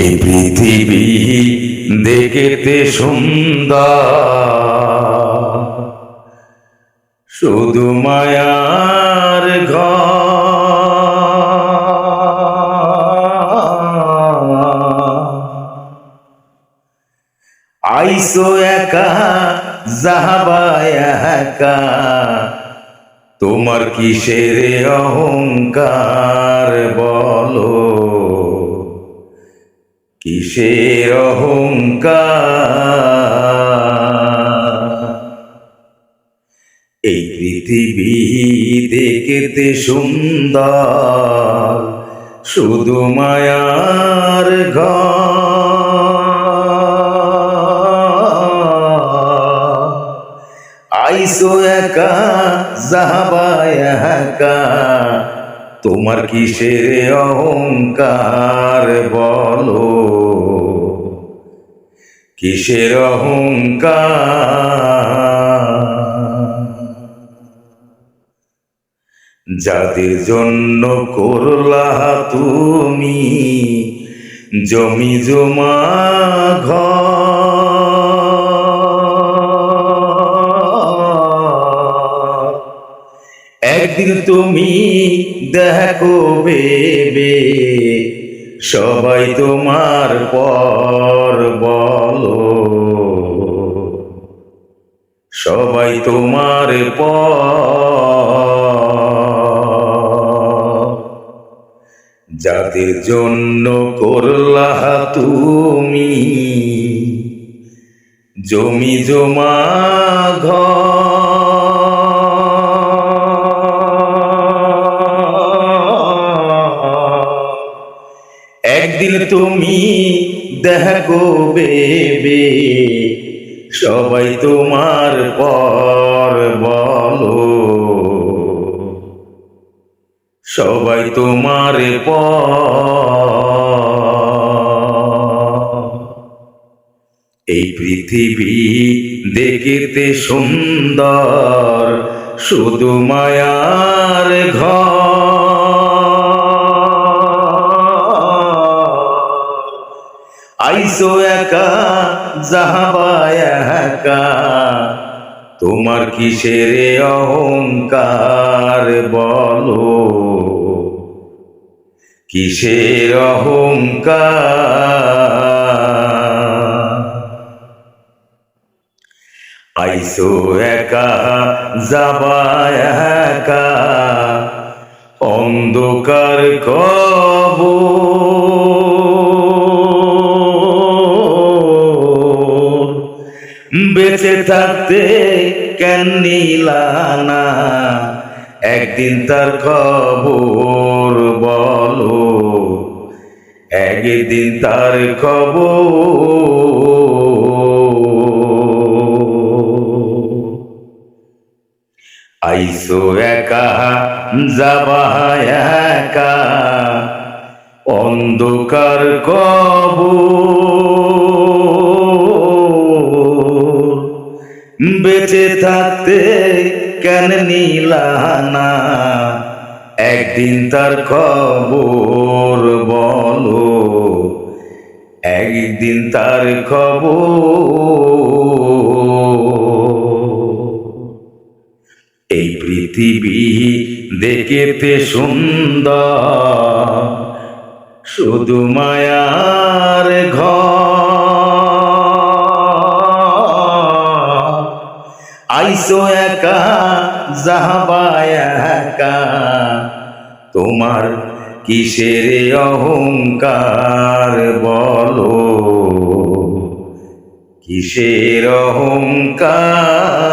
এই পৃথিবী দেখতে সুন্দর, শুধু মায়ার ঘর। আইসো একা যাবা একা, তোমার কিসের অহংকার বলো, কিসের অহংকার। এই পৃথিবী দেখতে সুন্দর, শুধু মায়ার ঘর। আইসো একা যাবা একা, তোমার কিসের অহংকার বলো, কিসের অহংকার। যাদের জন্য করলা তুমি জমি জমা ঘর, একদিন তুমি দেখো ভেবে সবাই তোমার পর বলো, সবাই তোমার পর। যাদের জন্য করলা তুমি জমি জমা ঘর, একদিন তুমি দেখো ভেবে সবাই তোমার পর বলো, সবাই তোমার পর। এই পৃথিবী দেখতে সুন্দর, শুধু মায়ার ঘর। আইসো একা যাবা একা, তোমার কিসের অহংকার বলো, কিসের অহংকার। আইসো একা যাবা একা, অন্ধকার কবর। বেঁচে থাকতে কেন নিলা না একদিন তার খবর বলো, একদিন তার খবর। আইসো একা যাবা একা, অন্ধকার কবর। বেঁচে থাকতে কেন নিলা না একদিন তার খবর বলো, একদিন তার খবর। এই পৃথিবী দেখতে সুন্দর, শুধু মায়ার ঘর। আইসো একা যাবা একা, তোমার কিসের অহংকার বলো, কিসের অহংকার।